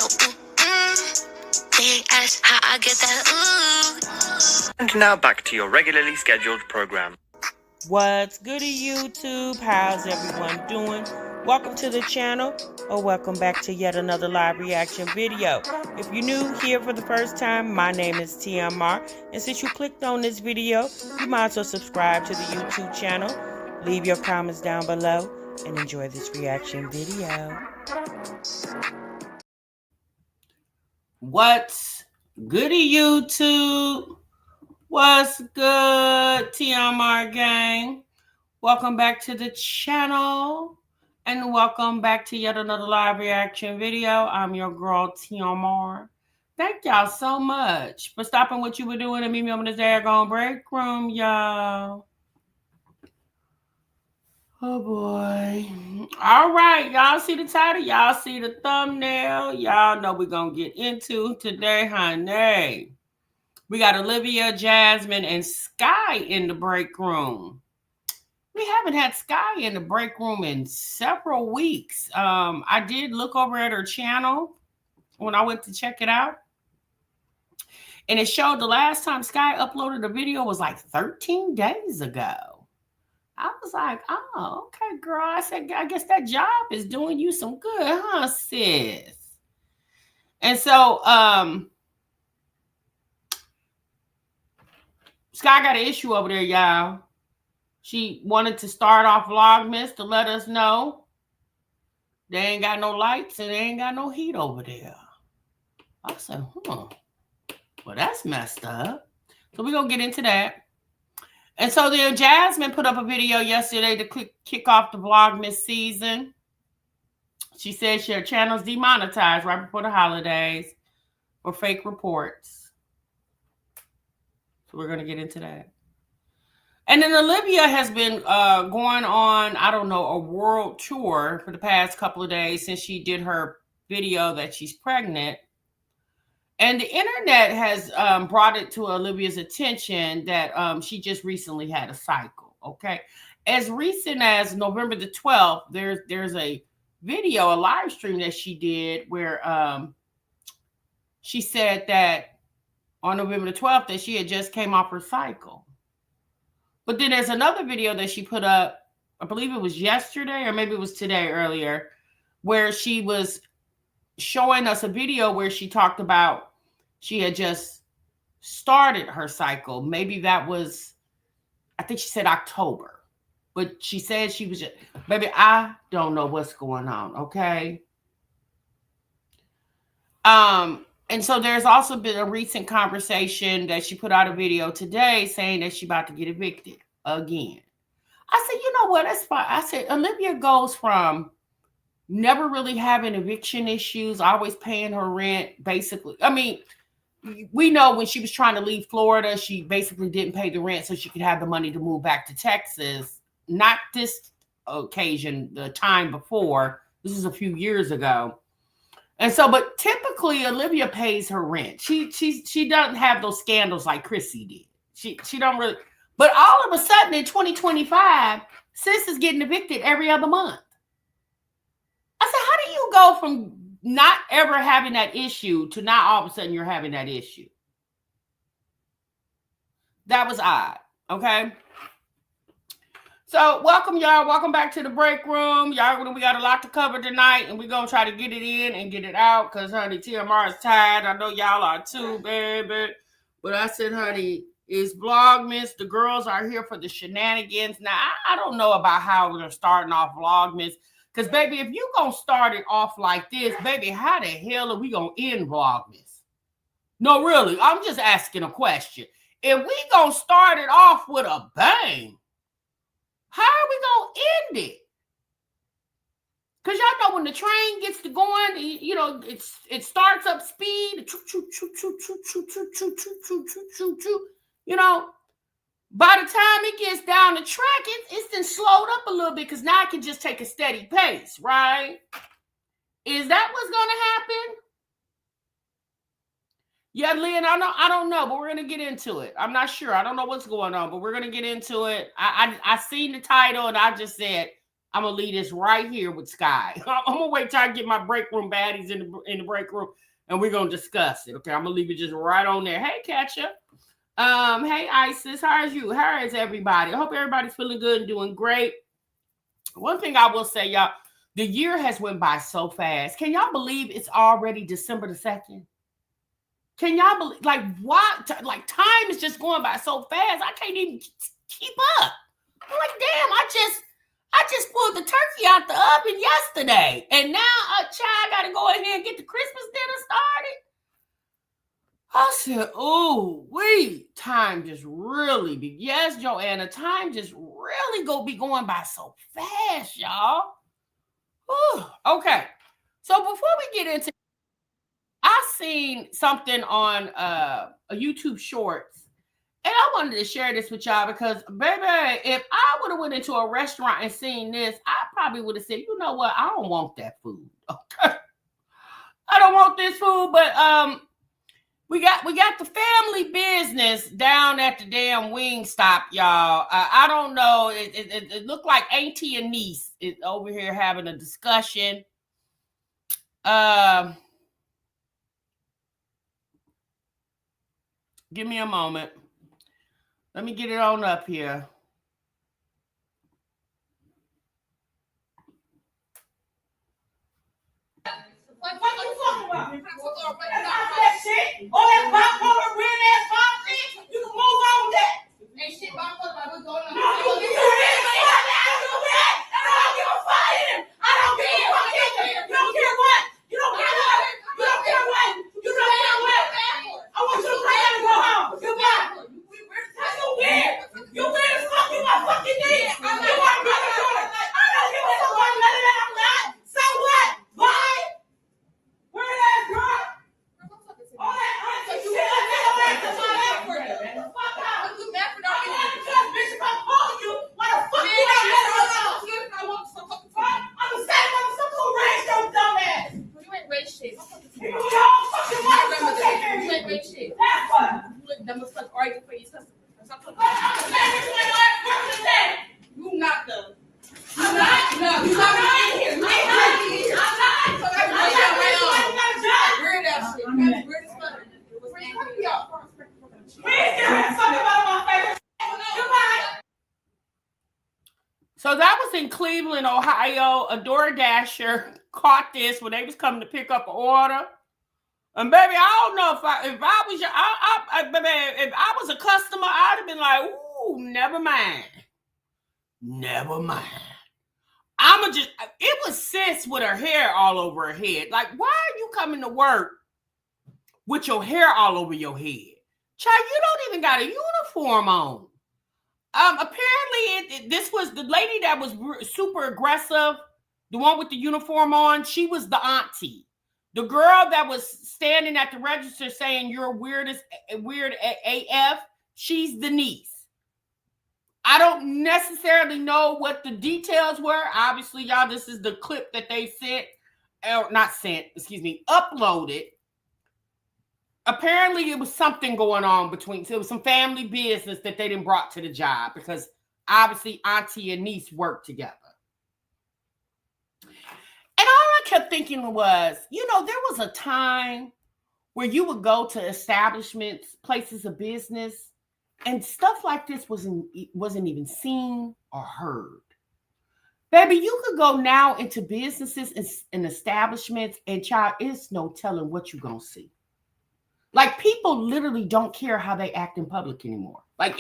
So, big ass, how I get that, And now back to your regularly scheduled program. What's goody, YouTube? How's everyone doing? Welcome to the channel, or welcome back to yet another live reaction video. If you're new here for the first time, my name is TMR, and since you clicked on this video, you might as well subscribe to the YouTube channel, leave your comments down below, and enjoy this reaction video. What's goody, YouTube? What's good, TMR gang? Welcome back to the channel, and welcome back to yet another live reaction video. I'm your girl, TMR. Thank y'all so much for stopping what you were doing and meet me on this daggone break room, y'all. Oh, boy. All right, y'all see the title? Y'all see the thumbnail? Y'all know we're going to get into today, honey. We got Olivia, Jasmine, and Skye in the break room. We haven't had Skye in the break room in several weeks. I did look over at her channel when I went to check it out. And it showed the last time Skye uploaded a video was like 13 days ago. I was like, oh, okay, girl. I said, I guess that job is doing you some good, huh, sis? And so Skye got an issue over there, y'all. She wanted to start off Vlogmas to let us know they ain't got no lights and they ain't got no heat over there. I said, well, that's messed up. So we're going to get into that. And so then Jasmine put up a video yesterday to kick off the Vlogmas season. She said her channel's demonetized right before the holidays for fake reports. So we're going to get into that. And then Olivia has been going on, I don't know, a world tour for the past couple of days since she did her video that she's pregnant. And the internet has brought it to Olivia's attention that she just recently had a cycle, okay? As recent as November the 12th, there's a video, a live stream that she did where she said that on November the 12th that she had just came off her cycle. But then there's another video that she put up, I believe it was yesterday or maybe it was today earlier, where she was showing us a video where she talked about she had just started her cycle. Maybe that was, I think she said October. But she said she was just, baby, I don't know what's going on, okay? And so there's also been a recent conversation that she put out a video today saying that she's about to get evicted again. I said, you know what? That's fine. I said, Olivia goes from never really having eviction issues, always paying her rent, basically. I mean, we know when she was trying to leave Florida, she basically didn't pay the rent so she could have the money to move back to Texas. Not this occasion, the time before. This is a few years ago. And so, but typically Olivia pays her rent. She doesn't have those scandals like Chrissy did. She don't really, but all of a sudden in 2025, sis is getting evicted every other month. I said, how do you go from not ever having that issue to now all of a sudden you're having that issue? That was odd, okay? So welcome, y'all. Welcome back to the break room. Y'all, we got a lot to cover tonight, and we're going to try to get it in and get it out because, honey, TMR is tired. I know y'all are too, baby. But I said, honey, it's Vlogmas. The girls are here for the shenanigans. Now, I don't know about how we're starting off Vlogmas because, baby, if you're going to start it off like this, baby, how the hell are we going to end Vlogmas? No, really, I'm just asking a question. If we going to start it off with a bang, how are we going to end it? Because y'all know when the train gets to going, you know, it starts up speed. You know, by the time it gets down the track, it's then slowed up a little bit because now it can just take a steady pace, right? Is that what's going to happen? Yeah, Lynn, I don't know, but we're going to get into it. I'm not sure. I don't know what's going on, but we're going to get into it. I seen the title and I just said, I'm gonna leave this right here with Skye. I'm gonna wait till I get my break room baddies in the break room, and we're gonna discuss it. Okay, I'm gonna leave it just right on there. Hey, Ketchup. Hey, Isis. How is you? How is everybody? I hope everybody's feeling good and doing great. One thing I will say, y'all, the year has went by so fast. Can y'all believe it's already December the 2nd? Can y'all believe, like, what? Like, time is just going by so fast. I can't even keep up. I'm like, damn, I just pulled the turkey out the oven yesterday. And now a child got to go ahead and get the Christmas dinner started. I said, oh, time just really be. Yes, Joanna, time just really be going by so fast, y'all. Whew. Okay. So before we get into, I seen something on a YouTube Shorts, and I wanted to share this with y'all because, baby, if I would have went into a restaurant and seen this, I probably would have said, you know what? I don't want that food. Okay. I don't want this food, but we got the family business down at the damn Wingstop, y'all. I don't know. It looked like auntie and niece is over here having a discussion. Give me a moment. Let me get it on up here. What are you talking about? That shit. All that popcorn, weird ass pop shit. You can move on with that. Ain't shit popcorn about what's going on. No, you do this. I don't give a fuck. I don't give a fuck. You don't care what? You don't care what? You don't care what? You don't care what? I want you to play and go home. You got it. You weird. You weird as fuck. You my fucking dick. You my brother daughter. I don't give a fuck about none of that. I'm not. So what? Why? Where that girl? All that auntie shit. I tell her to my effort. Fuck out. You mad for no reason? Because bitch, if I call you, why the fuck you not let her alone? I want some fucking fun. I'm the same motherfucker who raised your dumb ass. You ain't raised shit. You don't fucking want to take care of you. You ain't raised shit. That's what. You look dumb as fuck arguing for your sister. You not though. I'm not. No, you not in here. I'm not. Weird ass shit. Weird as fuck. So that was in Cleveland, Ohio. A DoorDasher caught this when they was coming to pick up an order. And baby, I don't know if I was if I was a customer, I'd have been like, ooh, never mind. Never mind. It was sis with her hair all over her head. Like, why are you coming to work with your hair all over your head? Child, you don't even got a uniform on. Apparently, this was the lady that was super aggressive, the one with the uniform on. She was the auntie. The girl that was standing at the register saying you're weird AF, she's the niece. I don't necessarily know what the details were. Obviously, y'all, this is the clip that they uploaded. Apparently, it was something going on between, so it was some family business that they didn't brought to the job because obviously auntie and niece work together. And all I kept thinking was, there was a time where you would go to establishments, places of business, and stuff like this wasn't even seen or heard. Baby, you could go now into businesses and establishments, and child, it's no telling what you're going to see. Like, people literally don't care how they act in public anymore. Like,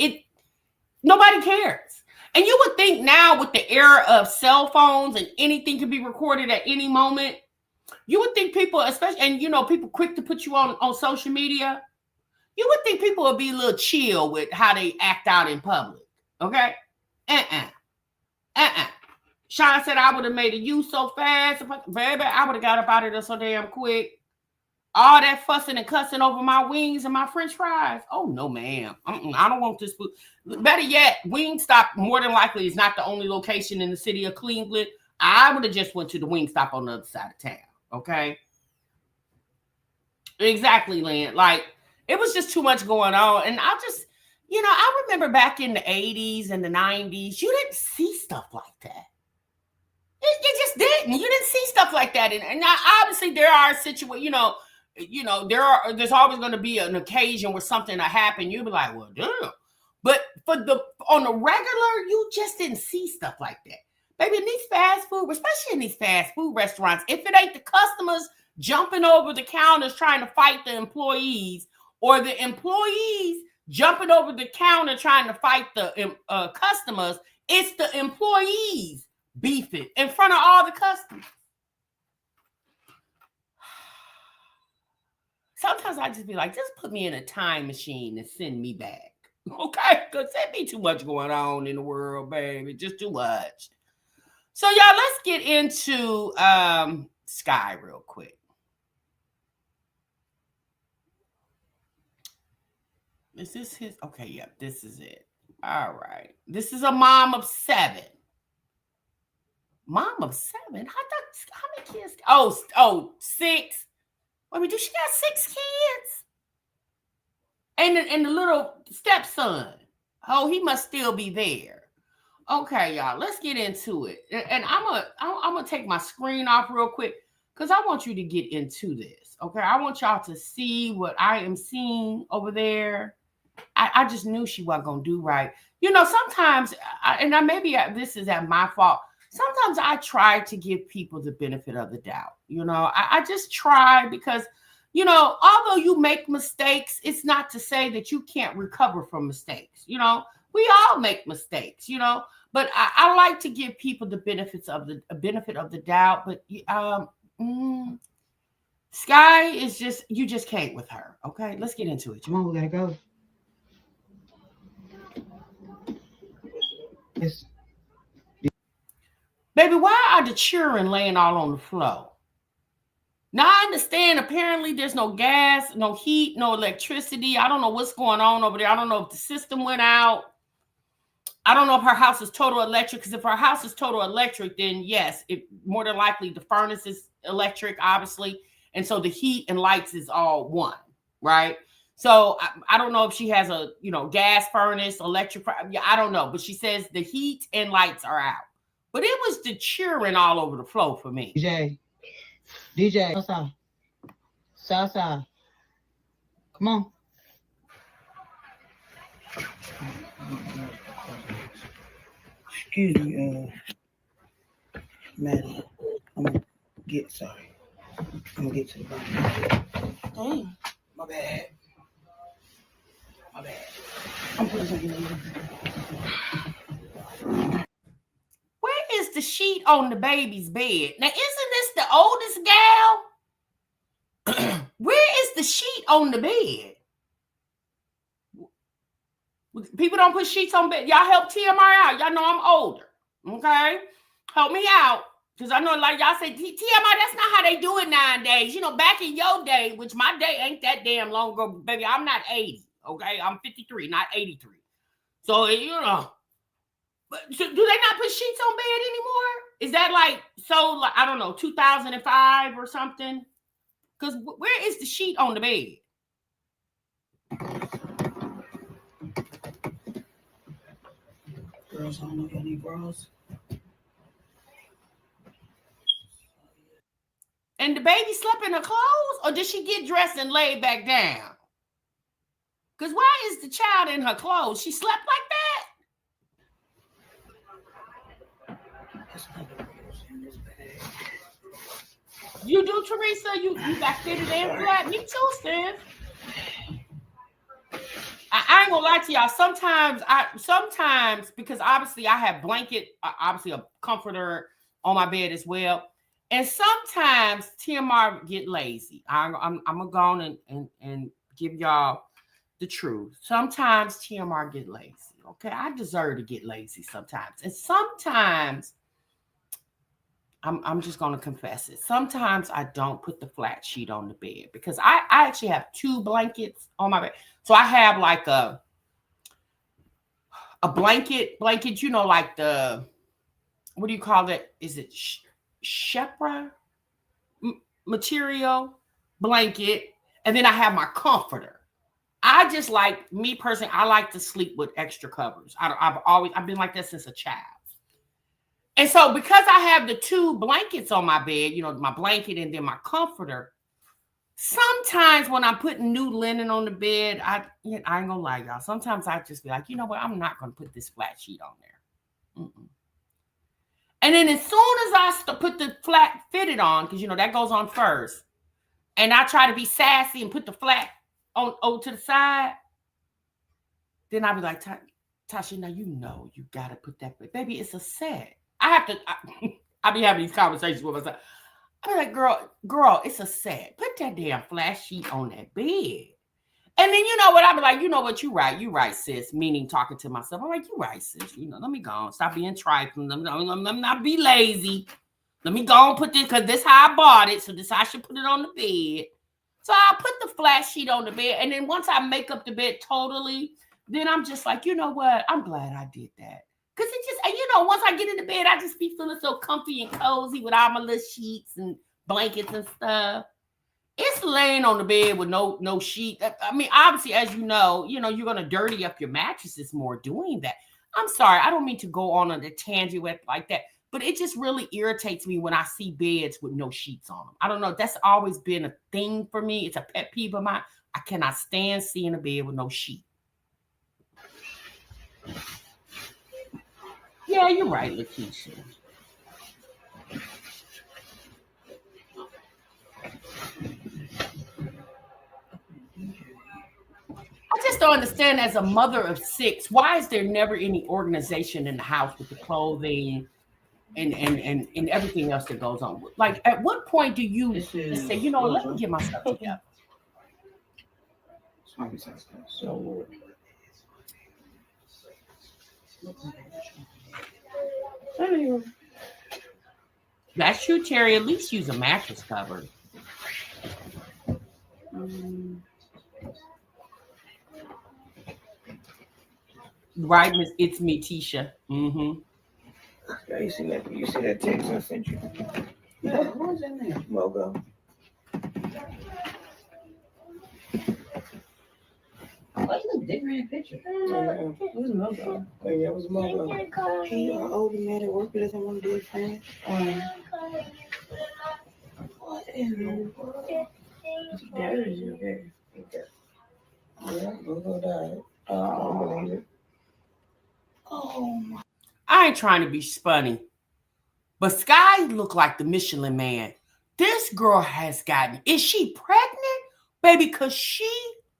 nobody cares. And you would think now with the era of cell phones and anything can be recorded at any moment, you would think people, especially, and people quick to put you on social media, you would think people would be a little chill with how they act out in public. Okay? Sean said I would have made a U so fast. Baby, I would have got up out of there so damn quick. All that fussing and cussing over my wings and my french fries. Oh, no, ma'am. I don't want this food. Better yet, Wingstop more than likely is not the only location in the city of Cleveland. I would have just went to the Wingstop on the other side of town. Okay? Exactly, Lynn. Like, it was just too much going on. And I remember back in the 80s and the 90s, you didn't see stuff like that. You just didn't. You didn't see stuff like that. And now, obviously, there are situations, there's always going to be an occasion where something will happen. You'll be like, well, damn. But on the regular, you just didn't see stuff like that. Baby, in these fast food, especially in these fast food restaurants, if it ain't the customers jumping over the counters trying to fight the employees, or the employees jumping over the counter trying to fight the customers, it's the employees beefing in front of all the customers. Sometimes I just be like, just put me in a time machine and send me back. Okay? Because there be too much going on in the world, baby. Just too much. So, y'all, let's get into Skye real quick. Is this his? Okay, yeah, this is it. All right. This is a mom of 7. Mom of 7? How many kids? Oh, 6. I mean, she got 6 kids? And the little stepson. Oh, he must still be there. Okay, y'all, let's get into it. And I'm gonna take my screen off real quick because I want you to get into this. Okay, I want y'all to see what I am seeing over there. I just knew she wasn't gonna do right. Sometimes, this is at my fault. Sometimes I try to give people the benefit of the doubt. I just try because, although you make mistakes, it's not to say that you can't recover from mistakes. We all make mistakes, but I like to give people the benefit of the doubt. But Skye is you just can't with her. Okay, let's get into it. Come on, we gotta go. Yes. Baby, why are the children laying all on the floor? Now, I understand apparently there's no gas, no heat, no electricity. I don't know what's going on over there. I don't know if the system went out. I don't know if her house is total electric, because if her house is total electric, then yes, more than likely the furnace is electric, obviously. And so the heat and lights is all one, right? So I don't know if she has a, gas furnace, electric. I don't know. But she says the heat and lights are out. But it was the cheering all over the floor for me. DJ, Salsa. Come on. Excuse me, Maddie. I'm gonna get to the bottom. Damn. My bad. I'm putting something in there. Where is the sheet on the baby's bed? Now, isn't this the oldest gal? Where is the sheet on the bed? People don't put sheets on bed. Y'all help TMR out. Y'all know I'm older. Okay? Help me out. Because I know, like y'all say, TMR, that's not how they do it nowadays. Back in your day, which my day ain't that damn long ago, baby, I'm not 80. Okay? I'm 53, not 83. So, But do they not put sheets on bed anymore? Is that I don't know, 2005 or something? Because where is the sheet on the bed? Girls, I don't know if y'all need bras. And the baby slept in her clothes? Or did she get dressed and lay back down? Because why is the child in her clothes? She slept like that? You do, Teresa? You got fitted in flat? Me too, Steph. I ain't gonna lie to y'all. Sometimes, because obviously I have obviously a comforter on my bed as well. And sometimes TMR get lazy. I'm gonna go on and give y'all the truth. Sometimes TMR get lazy. Okay, I deserve to get lazy sometimes. And sometimes I'm just gonna confess it. Sometimes I don't put the flat sheet on the bed because I actually have 2 blankets on my bed. So I have like a blanket, like the, what do you call it? Is it Shepra material blanket? And then I have my comforter. I just me personally, I like to sleep with extra covers. I've been like that since a child. And so because I have the two blankets on my bed, my blanket and then my comforter, sometimes when I'm putting new linen on the bed, I ain't gonna lie, y'all. Sometimes I just be like, you know what? I'm not gonna put this flat sheet on there. Mm-mm. And then as soon as I put the flat fitted on, because that goes on first, and I try to be sassy and put the flat on over to the side, then I'll be like, Tasha, now you gotta put that, baby, it's a set. I have to, I be having these conversations with myself. I'm like, girl, it's a set. Put that damn flat sheet on that bed. And then you know what? I'll be like, you know what? You right, sis. Meaning talking to myself. I'm like, you right, sis. Let me go on. Stop being trifling. Let me not be lazy. Let me go and put this, because this how I bought it. So this how I should put it on the bed. So I put the flat sheet on the bed. And then once I make up the bed totally, then I'm just like, you know what? I'm glad I did that. Because it just, once I get in the bed, I just be feeling so comfy and cozy with all my little sheets and blankets and stuff. It's laying on the bed with no sheet. I mean, obviously, as you know, you're going to dirty up your mattresses more doing that. I'm sorry. I don't mean to go on a tangent like that, but it just really irritates me when I see beds with no sheets on them. I don't know. That's always been a thing for me. It's a pet peeve of mine. I cannot stand seeing a bed with no sheet. Yeah, you're right, Lakeisha. I just don't understand, as a mother of 6, why is there never any organization in the house with the clothing and everything else that goes on? Like, at what point do you say, let me get myself together? So, That's true, Terry. At least use a mattress cover. Right, Miss? It's me, Tisha. Mm-hmm. Yeah, you see that text I sent you? Yeah, what's in there? Logo. Oh, you look different in the picture. It was Mogo. Oh, yeah, it was Mogo. He older man at work, but doesn't want to do his thing. What is it? It's dirty, okay. Yeah, Mogo died. I don't believe it. Oh, my. I ain't trying to be funny, but Skye looked like the Michelin Man. This girl has gotten, is she pregnant? Baby, because she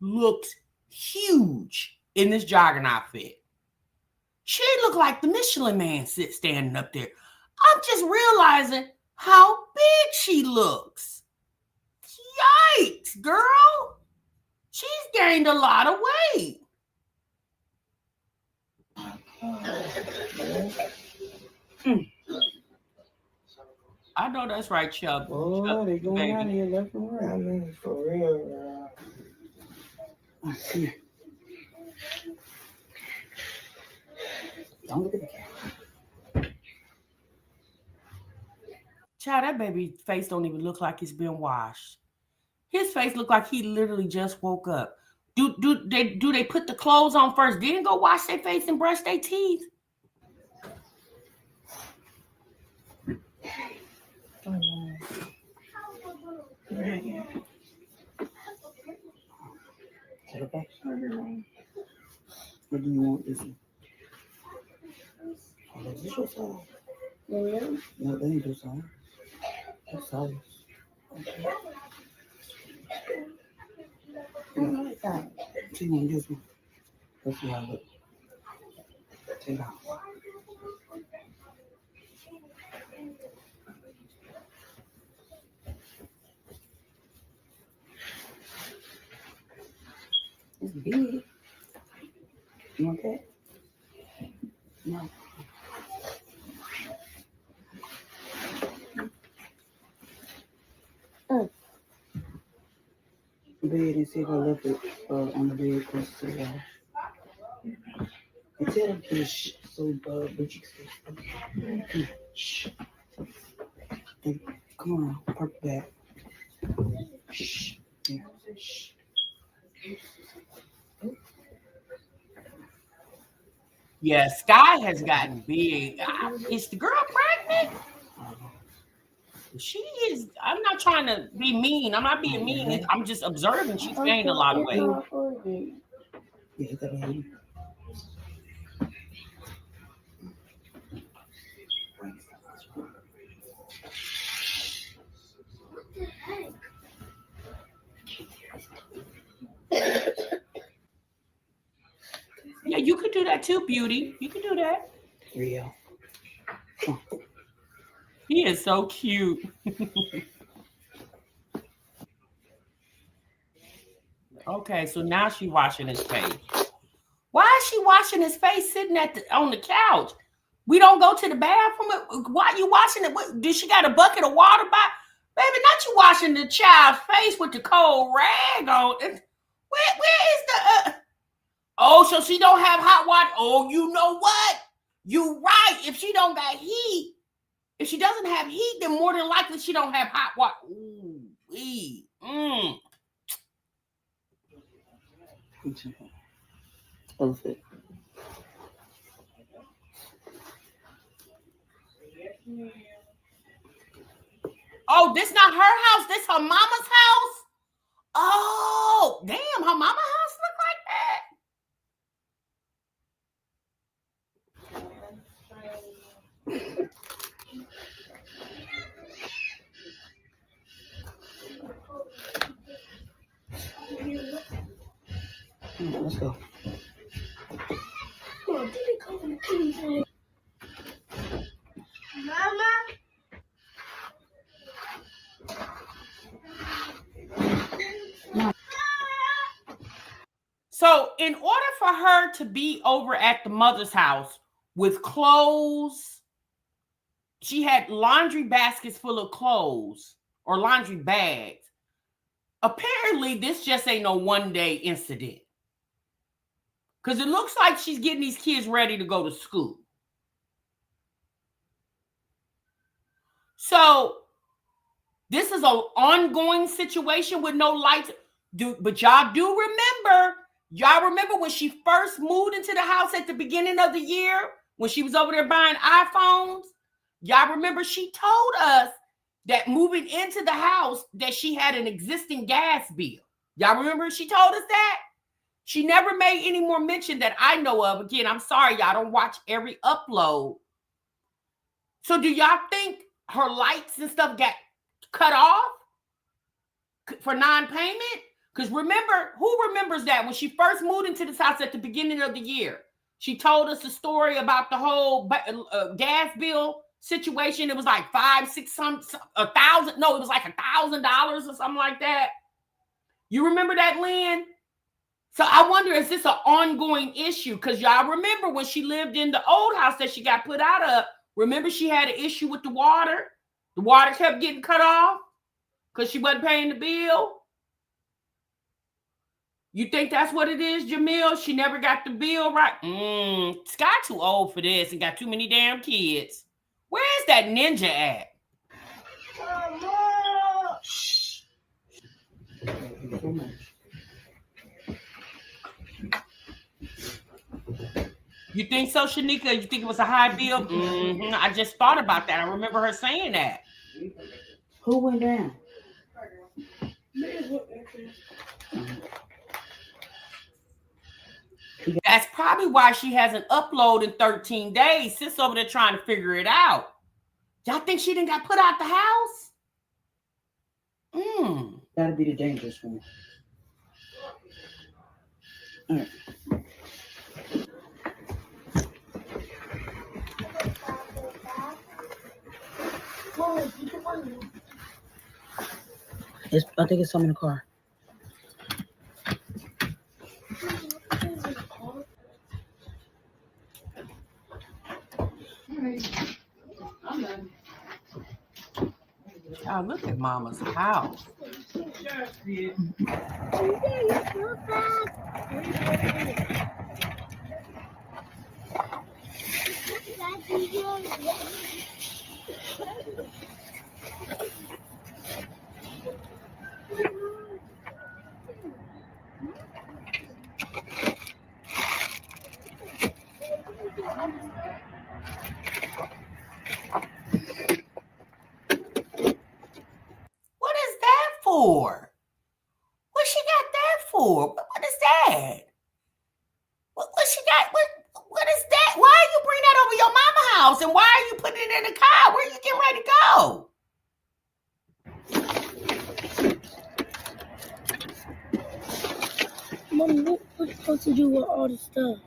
looks huge in this jogging outfit. She looked like the Michelin Man standing up there. I'm just realizing how big she looks. Yikes, girl. She's gained a lot of weight. I know that's right, Chubb. Oh, they going out here left and right. I mean, for real, I see. Don't look at the camera. Child, that baby face don't even look like it's been washed. His face look like he literally just woke up. Do they put the clothes on first, then go wash their face and brush their teeth? What do you want this one? Oh, is this your side? Yeah. No, that ain't your side. That's ours. Okay. She want this one. Let's see how it looks. Take it out. It's big. You want that? No. Bed and see if I left it on the bed close to the wall. And tell them to shh, so but you can shh. Hey, come on, park back. Shh. Yeah. Shh. Yeah, Skye has gotten big. Is the girl pregnant? She is. I'm not trying to be mean. I'm not being mean. I'm just observing she's gained a lot of weight. Yeah, that baby. Yeah, you could do that too, Beauty. You could do that. Real. He is so cute. Okay, so now she's washing his face. Why is she washing his face sitting on the couch? We don't go to the bathroom. Why are you washing it? Did she got a bucket of water by? Baby, not you washing the child's face with the cold rag on. Where is the? Oh, so she don't have hot water. Oh, you know what? You right. If she don't got heat, if she doesn't have heat, then more than likely she don't have hot water. Ooh, wee. Elephant. Oh, this not her house. This her mama's house. Oh, damn. Her mama house look like that. Let's go. Mama. So, in order for her to be over at the mother's house with clothes, she had laundry baskets full of clothes or laundry bags. Apparently, this just ain't no one-day incident. Because it looks like she's getting these kids ready to go to school. So, this is an ongoing situation with no lights. But y'all do remember, when she first moved into the house at the beginning of the year, when she was over there buying iPhones? Y'all remember she told us that moving into the house that she had an existing gas bill. Y'all remember she told us that? She never made any more mention that I know of. Again, I'm sorry, y'all don't watch every upload. So do y'all think her lights and stuff got cut off for non-payment? Because remember, who remembers that when she first moved into this house at the beginning of the year? She told us a story about the whole gas bill situation. It was like $1,000. No, it was like $1,000 or something like that. You remember that, Lynn? So I wonder, is this an ongoing issue? Because y'all remember when she lived in the old house that she got put out of, remember she had an issue with the water? The water kept getting cut off because she wasn't paying the bill. You think that's what it is, Jamil? She never got the bill right? Skye too old for this and got too many damn kids. Where is that ninja at? Shh. You think so, Shanika? You think it was a high bill? I just thought about that. I remember her saying that. Who went down? That's probably why she hasn't uploaded in 13 days. Sis over there trying to figure it out. Y'all think she didn't got put out the house? That'd be the dangerous one. All right. I think it's some in the car. Oh, look at Mama's house. for? What is that? What she got? What is that? Why are you bringing that over your mama house? And why are you putting it in the car? Where are you getting ready to go? Mom, what you supposed to do with all this stuff?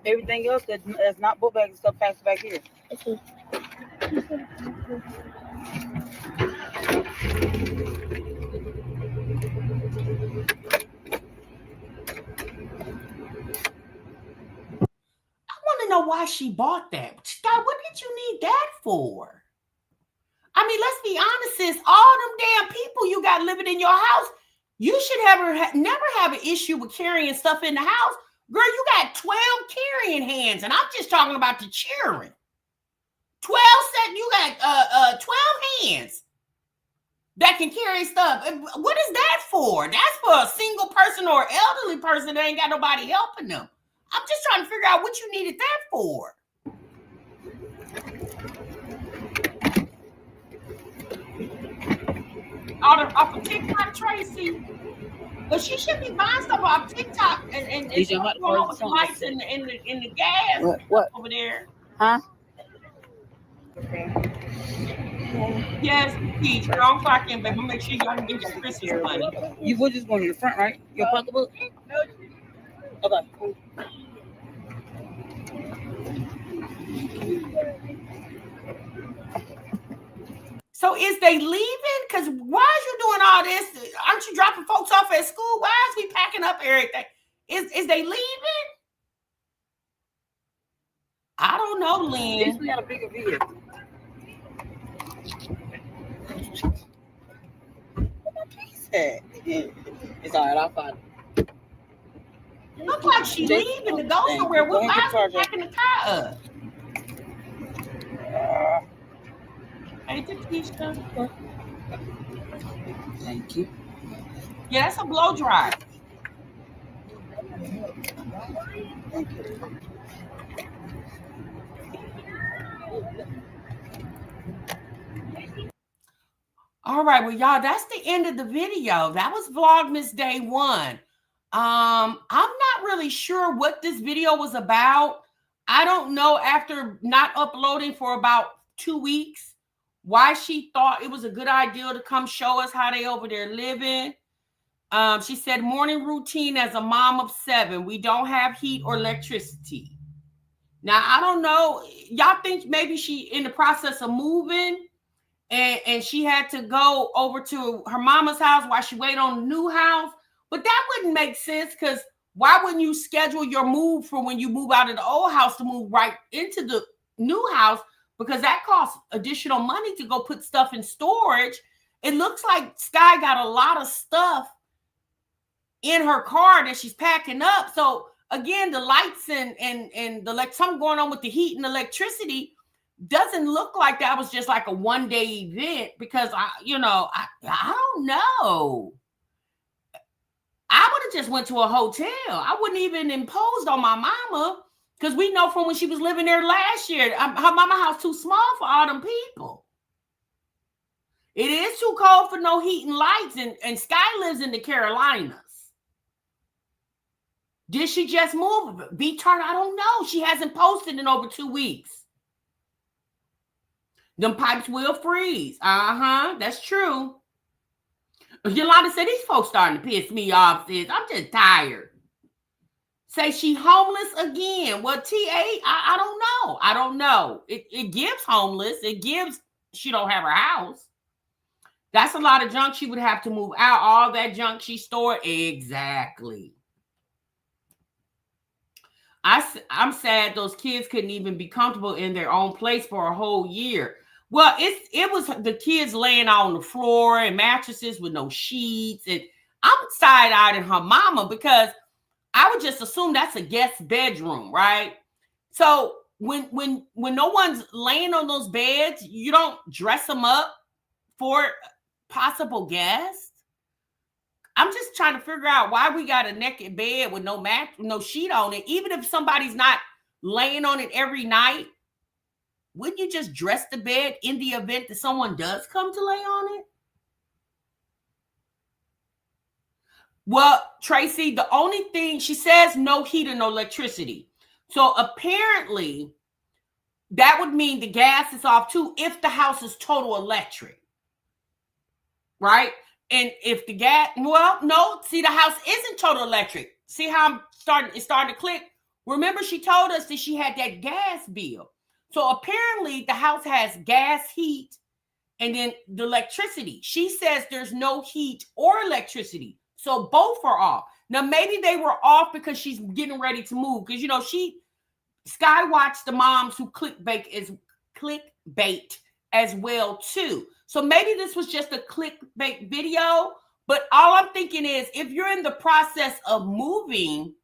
Everything else that's not book bag and stuff packed back here. Okay. I want to know why she bought that. Scott, what did you need that for? I mean, let's be honest, sis. All them damn people you got living in your house, you should never have an issue with carrying stuff in the house. Girl, you got 12 carrying hands, and I'm just talking about the children. 12 you got 12 hands that can carry stuff. What is that for? That's for a single person or elderly person that ain't got nobody helping them. I'm just trying to figure out what you needed that for. Off of TikTok, Tracy. But she should be buying stuff off TikTok and going on with the lights and the gas what? over there. Huh? Okay. Yes, Peach, don't clock in, baby. Make sure y'all can get your Christmas money. You were just going to the front, right? Your pocketbook? Okay. So is they leaving? Because why is you doing all this? Aren't you dropping folks off at school? Why is we packing up everything? Is they leaving? I don't know, Lynn. We got a bigger vehicle. Where my keys at? It's all right, I'll find it. Look like she's leaving to go somewhere. Why is we packing the car up? Ain't it, Keisha? Thank you. Yeah, that's a blow dry. Thank you. All right, well, y'all, that's the end of the video. That was Vlogmas Day 1. I'm not really sure what this video was about. I don't know, after not uploading for about 2 weeks, why she thought it was a good idea to come show us how they over there living. She said, morning routine as a mom of 7. We don't have heat or electricity. Now, I don't know. Y'all think maybe she in the process of moving and she had to go over to her mama's house while she waited on the new house? But that wouldn't make sense, because why wouldn't you schedule your move for when you move out of the old house to move right into the new house? Because that costs additional money to go put stuff in storage. It looks like Skye got a lot of stuff in her car that she's packing up. So again, the lights and the something going on with the heat and electricity doesn't look like that was just like a one-day event, because I don't know. I would have just went to a hotel. I wouldn't even imposed on my mama, because we know from when she was living there last year, her mama house too small for all them people. It is too cold for no heat and lights, and Skye lives in the Carolinas. Did she just move? B-Tart, I don't know. She hasn't posted in over 2 weeks. Them pipes will freeze. That's true. Yolanda said, these folks starting to piss me off, sis. I'm just tired. Say she homeless again. Well, TA, I don't know. It gives homeless. It gives she don't have her house. That's a lot of junk she would have to move out. All that junk she stored. Exactly. I'm sad those kids couldn't even be comfortable in their own place for a whole year. Well, it was the kids laying on the floor and mattresses with no sheets. And I'm side-eyeing her mama, because I would just assume that's a guest bedroom, right? So when no one's laying on those beds, you don't dress them up for possible guests. I'm just trying to figure out why we got a naked bed with no sheet on it. Even if somebody's not laying on it every night, wouldn't you just dress the bed in the event that someone does come to lay on it? Well, Tracy, the only thing she says, no heat and no electricity. So apparently that would mean the gas is off too if the house is total electric, right? And if the gas, well, no, see, the house isn't total electric. See how it's starting to click? Remember, she told us that she had that gas bill. So apparently the house has gas, heat, and then the electricity. She says there's no heat or electricity. So both are off. Now, maybe they were off because she's getting ready to move. Because, you know, Skye watched the moms who clickbait as well, too. So maybe this was just a clickbait video. But all I'm thinking is, if you're in the process of moving,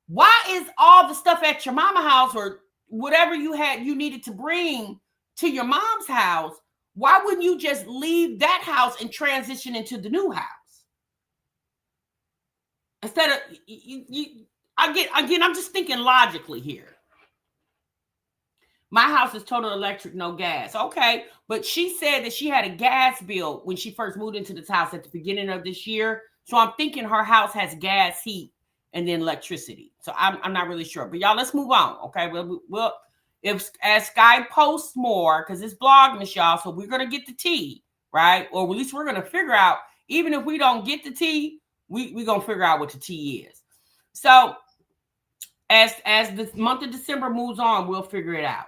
why is all the stuff at your mama house or whatever you needed to bring to your mom's house, why wouldn't you just leave that house and transition into the new house? Instead of, I'm just thinking logically here. My house is total electric, no gas. Okay, but she said that she had a gas bill when she first moved into this house at the beginning of this year. So I'm thinking her house has gas, heat, and then electricity. So I'm not really sure. But y'all, let's move on, okay? We'll if as Skye posts more, because it's Vlogmas, y'all, so we're going to get the tea, right? Or at least we're going to figure out, even if we don't get the tea, we're going to figure out what the tea is. So as the month of December moves on, we'll figure it out.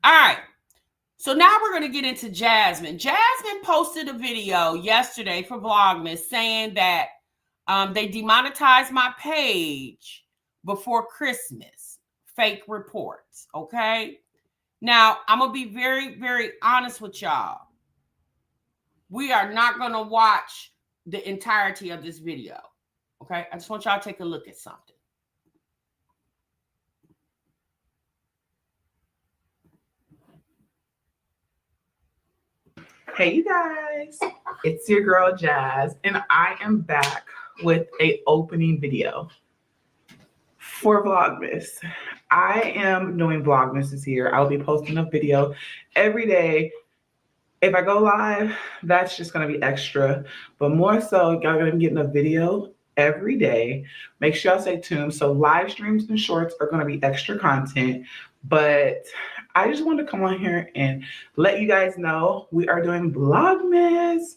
All right. So now we're going to get into Jasmine. Jasmine posted a video yesterday for Vlogmas saying that they demonetized my page before Christmas. Fake reports. Okay. Now, I'm going to be very, very honest with y'all. We are not going to watch the entirety of this video. Okay. I just want y'all to take a look at something. Hey you guys, it's your girl Jazz, and I am back with a opening video for Vlogmas. I am doing Vlogmas this year. I'll be posting a video every day. If I go live, that's just going to be extra, but more so, y'all going to be getting a video every day. Make sure y'all stay tuned. So live streams and shorts are going to be extra content, but I just wanted to come on here and let you guys know we are doing Vlogmas.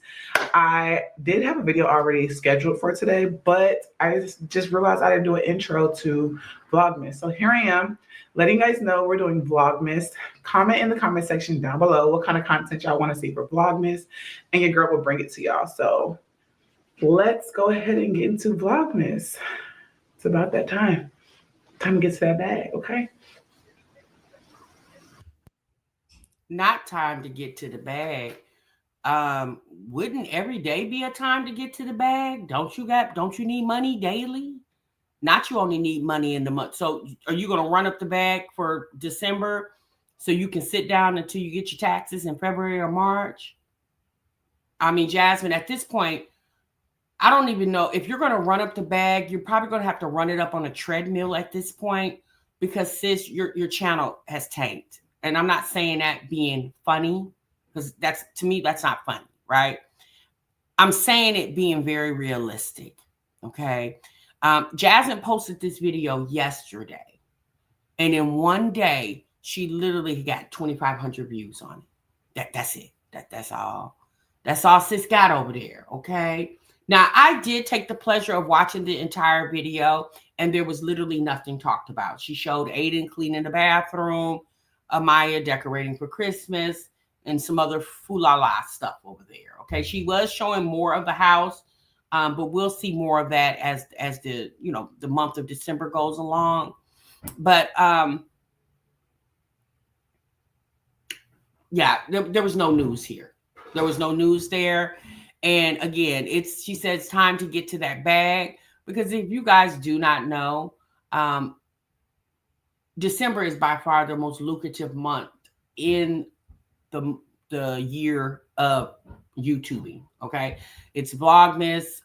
I did have a video already scheduled for today, but I just realized I didn't do an intro to Vlogmas. So here I am letting you guys know we're doing Vlogmas. Comment in the comment section down below what kind of content y'all want to see for Vlogmas, and your girl will bring it to y'all. So let's go ahead and get into Vlogmas. It's about that time. Time to get to that bag, okay? Not time to get to the bag. Wouldn't every day be a time to get to the bag? Don't you need money daily? Not you only need money in the month. So are you going to run up the bag for December so you can sit down until you get your taxes in February or March? I mean, Jasmine, at this point, I don't even know if you're going to run up the bag. You're probably going to have to run it up on a treadmill at this point, because sis, your channel has tanked. And I'm not saying that being funny, because to me, that's not funny, right? I'm saying it being very realistic, okay? Jasmine posted this video yesterday, and in one day, she literally got 2,500 views on it. That's it. That's all. That's all sis got over there, okay? Now, I did take the pleasure of watching the entire video, and there was literally nothing talked about. She showed Aiden cleaning the bathroom, Amaya decorating for Christmas, and some other foo-la-la stuff over there. Okay, she was showing more of the house, but we'll see more of that as the the month of December goes along. But yeah, there was no news here. There was no news there. And again, she says time to get to that bag, because if you guys do not know, December is by far the most lucrative month in the year of YouTubing. Okay, it's Vlogmas.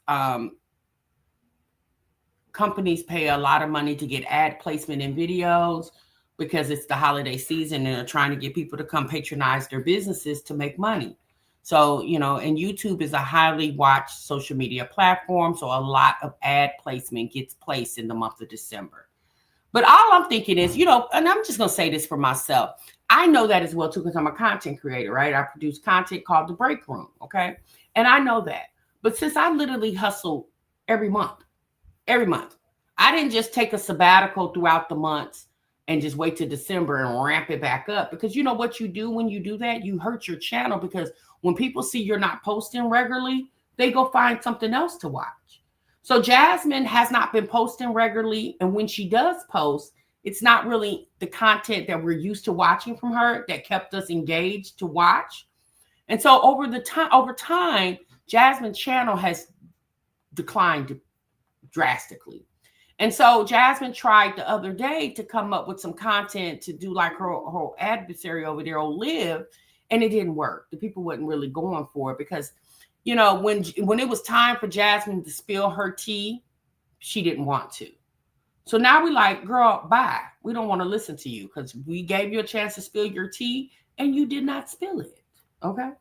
Companies pay a lot of money to get ad placement in videos because it's the holiday season and they're trying to get people to come patronize their businesses to make money. So, and YouTube is a highly watched social media platform. So a lot of ad placement gets placed in the month of December. But all I'm thinking is, and I'm just going to say this for myself. I know that as well, too, because I'm a content creator, right? I produce content called The Break Room, okay? And I know that. But since I literally hustle every month, I didn't just take a sabbatical throughout the months and just wait till December and ramp it back up. Because you know what you do when you do that? You hurt your channel, because when people see you're not posting regularly, they go find something else to watch. So Jasmine has not been posting regularly. And when she does post, it's not really the content that we're used to watching from her that kept us engaged to watch. And so over time, Jasmine's channel has declined drastically. And so Jasmine tried the other day to come up with some content to do like her adversary over there, Olivia, and it didn't work. The people wasn't really going for it because, when it was time for Jasmine to spill her tea, she didn't want to. So now we like, girl, bye. We don't want to listen to you because we gave you a chance to spill your tea and you did not spill it. Okay.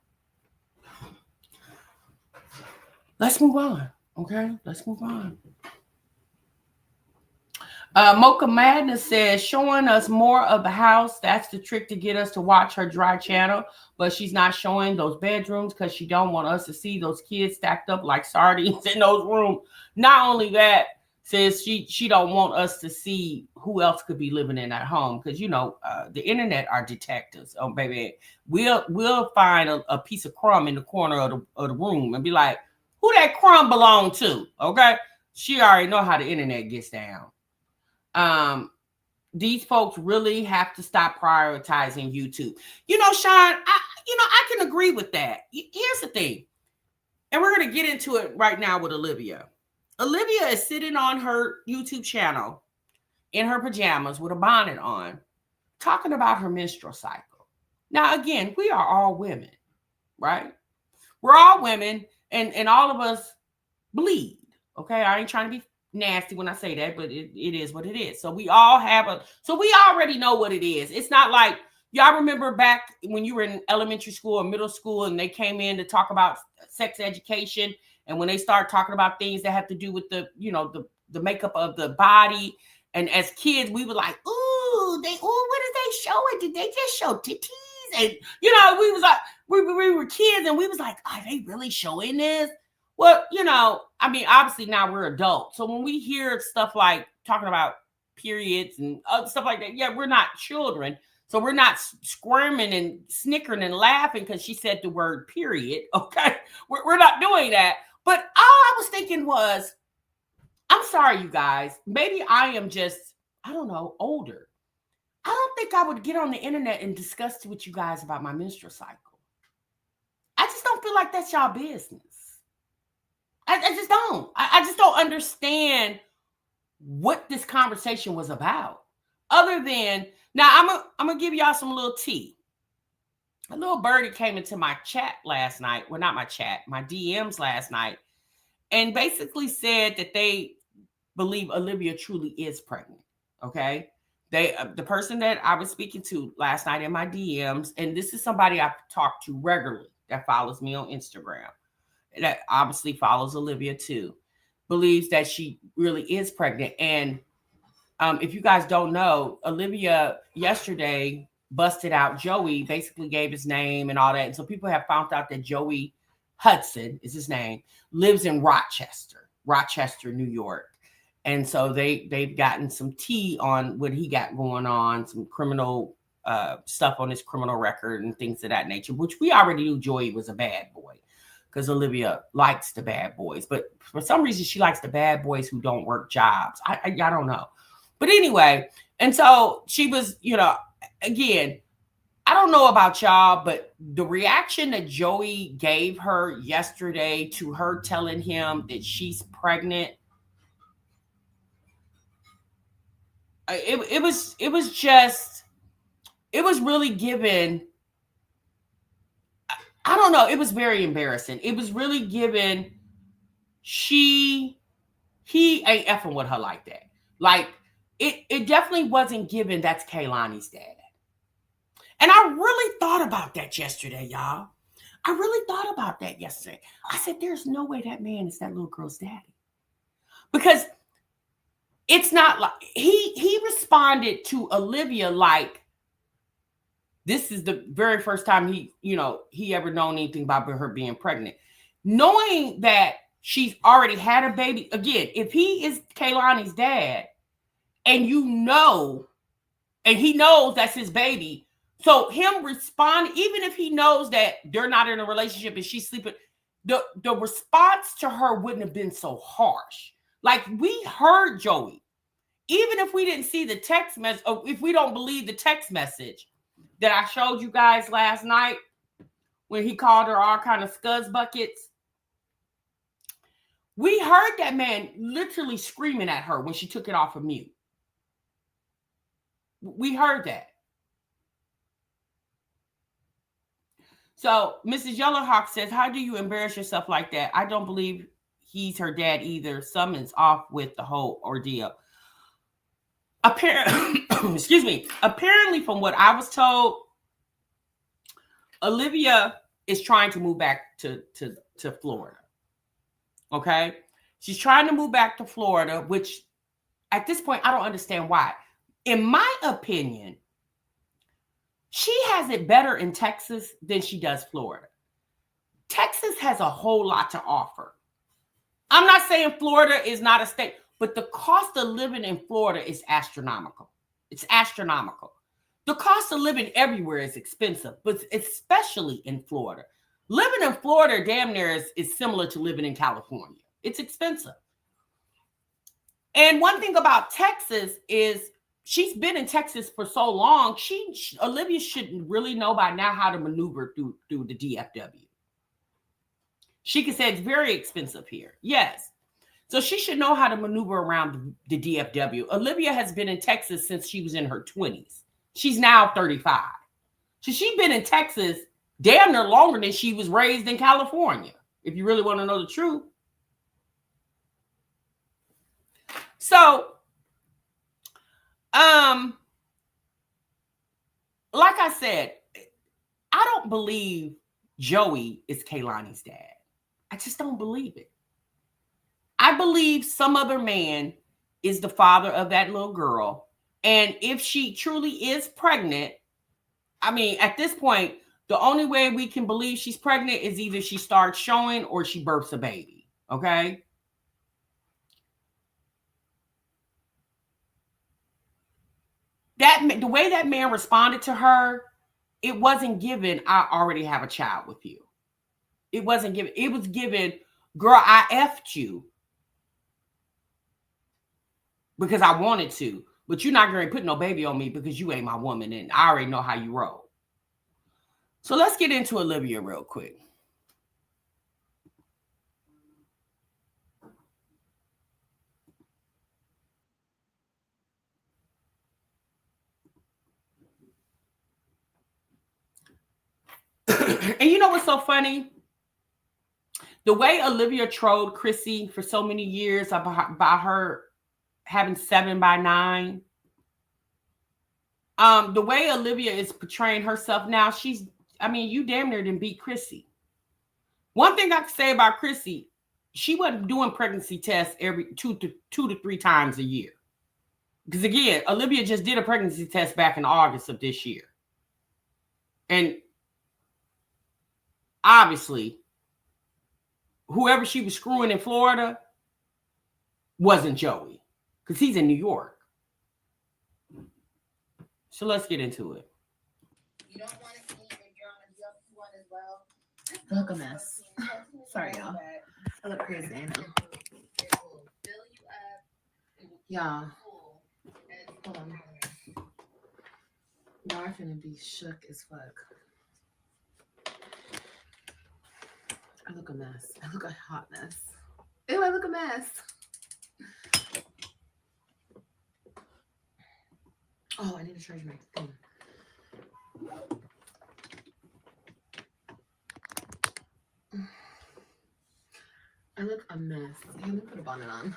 Let's move on. Okay. Let's move on. Mocha Madness says, showing us more of the house. That's the trick to get us to watch her dry channel. But she's not showing those bedrooms because she don't want us to see those kids stacked up like sardines in those rooms. Not only that, says she don't want us to see who else could be living in that home. Because, the internet are detectives. Oh, baby. We'll find a piece of crumb in the corner of the room and be like, who that crumb belong to? Okay. She already know how the internet gets down. These folks really have to stop prioritizing YouTube. Sean, I can agree with that. Here's the thing, and we're going to get into it right now with Olivia. Olivia is sitting on her YouTube channel in her pajamas with a bonnet on, talking about her menstrual cycle. Now, again, we are all women, right? We're all women, and all of us bleed. Okay, I ain't trying to be nasty when I say that, but it is what it is. So we all so we already know what it is. It's not like, y'all remember back when you were in elementary school or middle school and they came in to talk about sex education, and when they start talking about things that have to do with the makeup of the body, and as kids we were like, what did they show it? Did they just show titties? And we was like, we were kids and we was like, are they really showing this? Well, obviously now we're adults. So when we hear stuff like talking about periods and stuff like that, yeah, we're not children. So we're not squirming and snickering and laughing because she said the word period. Okay. We're not doing that. But all I was thinking was, I'm sorry, you guys. Maybe I am just, I don't know, older. I don't think I would get on the internet and discuss with you guys about my menstrual cycle. I just don't feel like that's y'all business. I just don't. I just don't understand what this conversation was about. Other than, now I'm gonna give y'all some little tea. A little birdie came into my chat last night. Well, not my chat, my DMs last night, and basically said that they believe Olivia truly is pregnant. Okay. The person that I was speaking to last night in my DMs, and this is somebody I talk to regularly that follows me on Instagram, that obviously follows Olivia too, believes that she really is pregnant. And if you guys don't know, Olivia yesterday busted out Joey, basically gave his name and all that. And so people have found out that Joey Hudson is his name, lives in Rochester, New York. And so they've gotten some tea on what he got going on, some criminal stuff on his criminal record and things of that nature, which we already knew Joey was a bad boy, because Olivia likes the bad boys. But for some reason, she likes the bad boys who don't work jobs. I don't know. But anyway, and so she was, again, I don't know about y'all, but the reaction that Joey gave her yesterday to her telling him that she's pregnant, it was really given, I don't know. It was very embarrassing. It was really given, he ain't effing with her like that. Like, it definitely wasn't given that's Kaylani's dad. And I really thought about that yesterday, y'all. I really thought about that yesterday. I said, there's no way that man is that little girl's daddy. Because it's not like he responded to Olivia like this is the very first time he ever known anything about her being pregnant. Knowing that she's already had a baby. Again, if he is Kehlani's dad and and he knows that's his baby, so him respond, even if he knows that they're not in a relationship and she's sleeping, the response to her wouldn't have been so harsh. Like we heard Joey, even if we didn't see the text message, or if we don't believe the text message that I showed you guys last night when he called her all kind of scuzz buckets. We heard that man literally screaming at her when she took it off of mute. We heard that. So Mrs. Yellowhawk says, how do you embarrass yourself like that? I don't believe he's her dad either. Something's off with the whole ordeal. Excuse me. Apparently, from what I was told, Olivia is trying to move back to Florida. Okay? She's trying to move back to Florida, which at this point, I don't understand why. In my opinion, she has it better in Texas than she does Florida. Texas has a whole lot to offer. I'm not saying Florida is not a state, but the cost of living in Florida is astronomical. It's astronomical. The cost of living everywhere is expensive, but especially in Florida. Living in Florida damn near is similar to living in California. It's expensive. And one thing about Texas is she's been in Texas for so long, Olivia should really know by now how to maneuver through the DFW. She can say it's very expensive here. Yes. So she should know how to maneuver around the DFW. Olivia has been in Texas since she was in her 20s. She's now 35. So she's been in Texas damn near longer than she was raised in California, if you really want to know the truth. So, like I said, I don't believe Joey is Kehlani's dad. I just don't believe it. I believe some other man is the father of that little girl. And if she truly is pregnant, I mean, at this point, the only way we can believe she's pregnant is either she starts showing or she births a baby. Okay? The way that man responded to her, it wasn't given, I already have a child with you. It wasn't given. It was given, girl, I effed you because I wanted to, but you're not going to put no baby on me because you ain't my woman, and I already know how you roll. So let's get into Olivia real quick. And you know what's so funny? The way Olivia trolled Chrissy for so many years about her having 7 by 9. The way Olivia is portraying herself now, you damn near didn't beat Chrissy. One thing I can say about Chrissy, she wasn't doing pregnancy tests every 2 to 3 times a year. Because again, Olivia just did a pregnancy test back in August of this year. And obviously, whoever she was screwing in Florida wasn't Joey, because he's in New York. So let's get into it. You don't want to eat and you're on a GLP one as well. I look a mess. Sorry, y'all. I look crazy. Y'all. Hold on. Y'all are finna be shook as fuck. I look a mess. I look a hot mess. Ew, I look a mess. Oh, I need to charge my phone. I look a mess. Hey, let me put a bonnet on.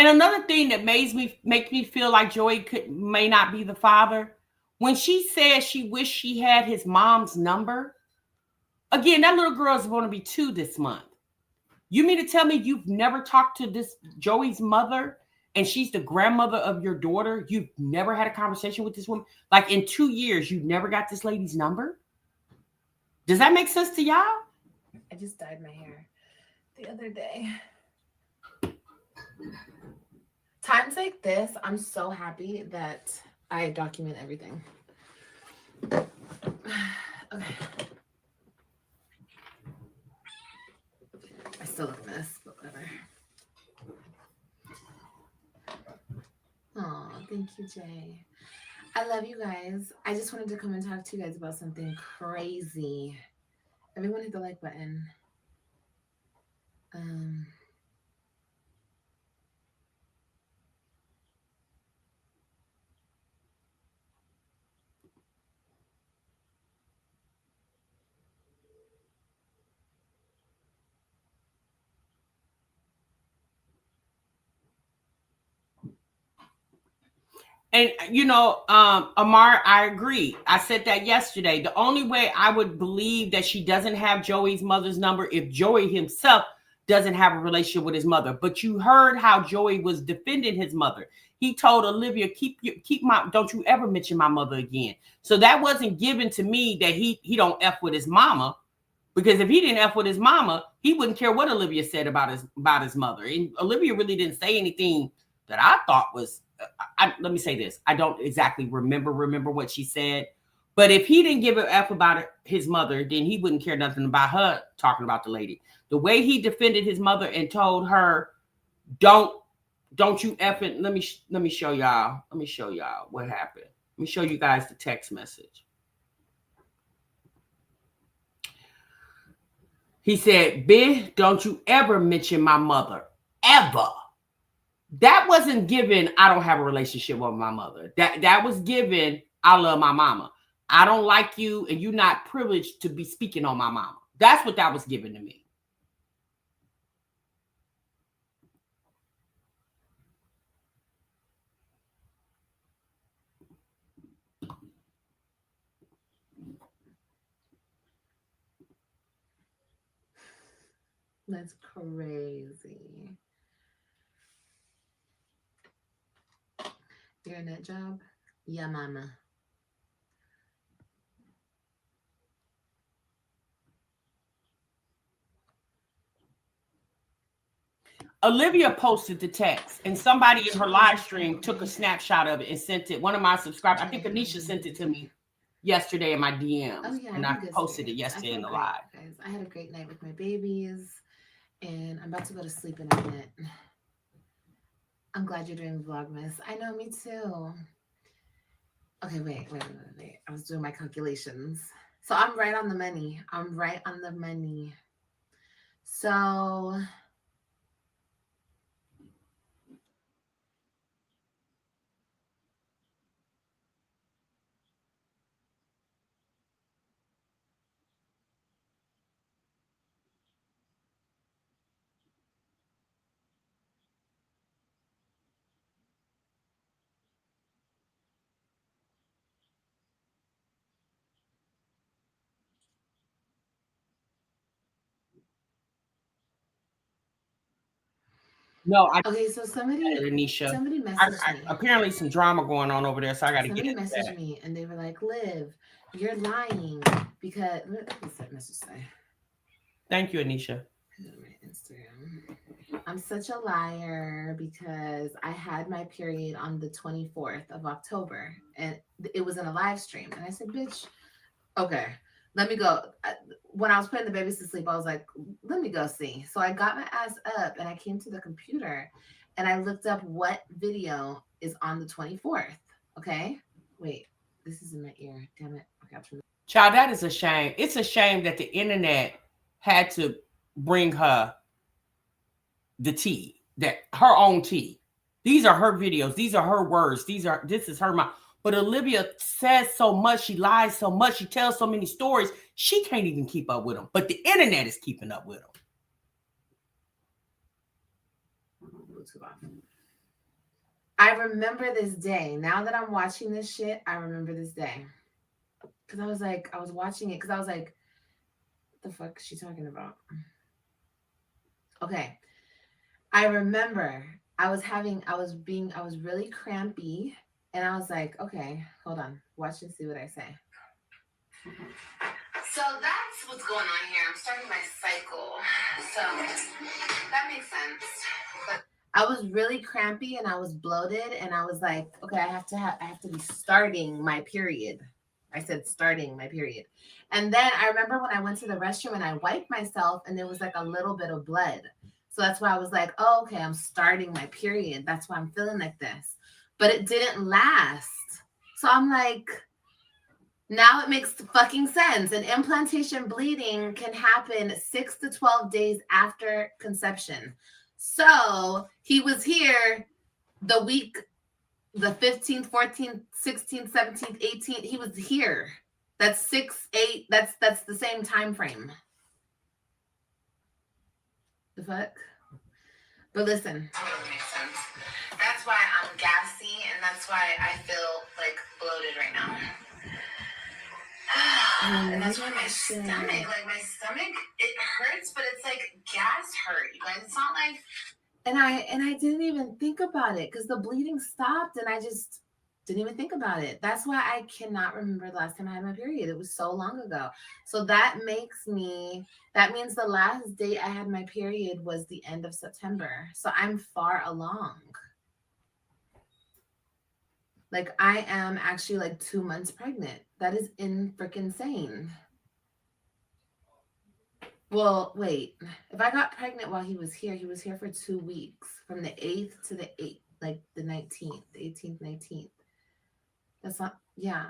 And another thing that makes me feel like Joey may not be the father, when she said she wished she had his mom's number. Again, that little girl is going to be 2 this month. You mean to tell me you've never talked to this Joey's mother, and she's the grandmother of your daughter? You've never had a conversation with this woman? Like in 2 years, you never got this lady's number? Does that make sense to y'all? I just dyed my hair the other day. Times like this, I'm so happy that I document everything. Okay. I still look a mess, but whatever. Oh, thank you, Jay. I love you guys. I just wanted to come and talk to you guys about something crazy. Everyone hit the like button. And, you know, Amar, I agree. I said that yesterday. The only way I would believe that she doesn't have Joey's mother's number if Joey himself doesn't have a relationship with his mother. But you heard how Joey was defending his mother. He told Olivia, don't you ever mention my mother again. So that wasn't given to me that he don't F with his mama. Because if he didn't F with his mama, he wouldn't care what Olivia said about his mother. And Olivia really didn't say anything that I thought was, let me say this. I don't exactly remember what she said. But if he didn't give an F about his mother, then he wouldn't care nothing about her talking about the lady. The way he defended his mother and told her, don't you F it. Let me show y'all. Let me show y'all what happened. Let me show you guys the text message. He said, "Bitch, don't you ever mention my mother. Ever." That wasn't given, I don't have a relationship with my mother. That was given, I love my mama. I don't like you, and you're not privileged to be speaking on my mama. That's what that was given to me. That's crazy. You're in that job? Yeah, mama. Olivia posted the text, and somebody in her live stream took a snapshot of it and sent it. One of my subscribers, I think Anisha sent it to me yesterday in my DMs. Oh, yeah, and I posted it yesterday in the live. Guys, I had a great night with my babies, and I'm about to go to sleep in a minute. I'm glad you're doing Vlogmas. I know, me too. Okay, wait. I was doing my calculations. So I'm right on the money. So No, okay, so somebody Anisha. messaged me. Apparently some drama going on over there, so I got to get into that. Somebody messaged me, and they were like, "Liv, you're lying because." What's that message say? Thank you, Anisha. My Instagram. I'm such a liar because I had my period on the 24th of October, and it was in a live stream. And I said, "Bitch, okay, let me go." When I was putting the babies to sleep, I was like, "Let me go see." So I got my ass up, and I came to the computer, and I looked up what video is on the 24th. Okay, wait, this is in my ear. Damn it! Okay, Child, that is a shame. It's a shame that the internet had to bring her the tea, that her own tea. These are her videos. These are her words. This is her mouth. But Olivia says so much. She lies so much. She tells so many stories. She can't even keep up with them. But the internet is keeping up with them. I remember this day. Now that I'm watching this shit, I remember this day. Because I was watching it because I was like, what the fuck is she talking about? Okay. I remember I was really crampy. And I was like, okay, hold on. Watch and see what I say. So that's what's going on here. I'm starting my cycle. So that makes sense. But I was really crampy and I was bloated and I was like, okay, I have to be starting my period. I said starting my period. And then I remember when I went to the restroom and I wiped myself and there was like a little bit of blood. So that's why I was like, oh, okay, I'm starting my period. That's why I'm feeling like this. But it didn't last. So I'm like, now it makes fucking sense. And implantation bleeding can happen 6 to 12 days after conception. So he was here the week, the 15th, 14th, 16th, 17th, 18th. He was here. That's 6, 8. That's the same time frame. The fuck? But listen. Totally makes sense. That's why I'm gassy and that's why I feel like bloated right now. And that's why my stomach, it hurts, but it's like gas hurt, you guys. It's not like, and I didn't even think about it because the bleeding stopped and I just didn't even think about it. That's why I cannot remember the last time I had my period. It was so long ago. So that means the last date I had my period was the end of September. So I'm far along. Like I am actually like 2 months pregnant. That is freaking insane. Well, wait. If I got pregnant while he was here for 2 weeks, from the 8th to the 8th, like the 19th, the 18th, 19th. That's not, yeah.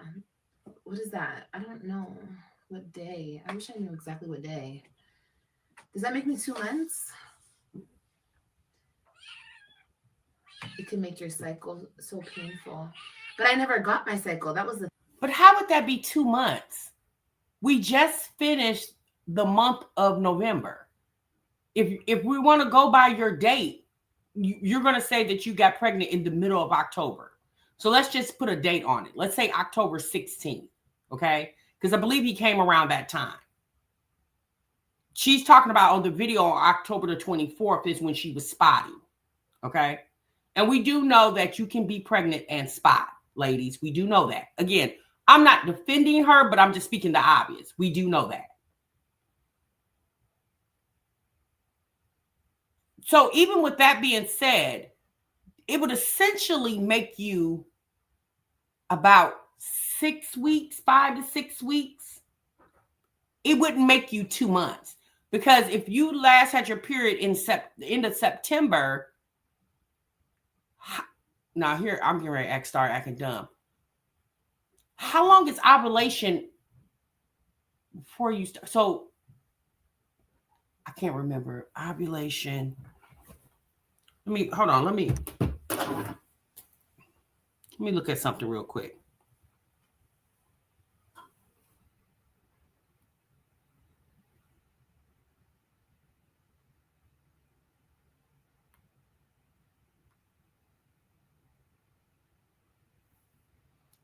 What is that? I don't know. What day? I wish I knew exactly what day. Does that make me 2 months? It can make your cycle so painful. But I never got my cycle. That was the. But how would that be 2 months? We just finished the month of November. If we want to go by your date, you're going to say that you got pregnant in the middle of October. So let's just put a date on it. Let's say October 16th, okay? Because I believe he came around that time. She's talking about on the video on October the 24th is when she was spotty, okay? And we do know that you can be pregnant and spot, ladies. We do know that. Again, I'm not defending her, but I'm just speaking the obvious. We do know that. So even with that being said, it would essentially make you about 6 weeks, 5 to 6 weeks. It wouldn't make you 2 months. Because if you last had your period in end of September, now here I'm getting ready to start acting dumb. How long is ovulation before you start? So I can't remember ovulation. Let me look at something real quick.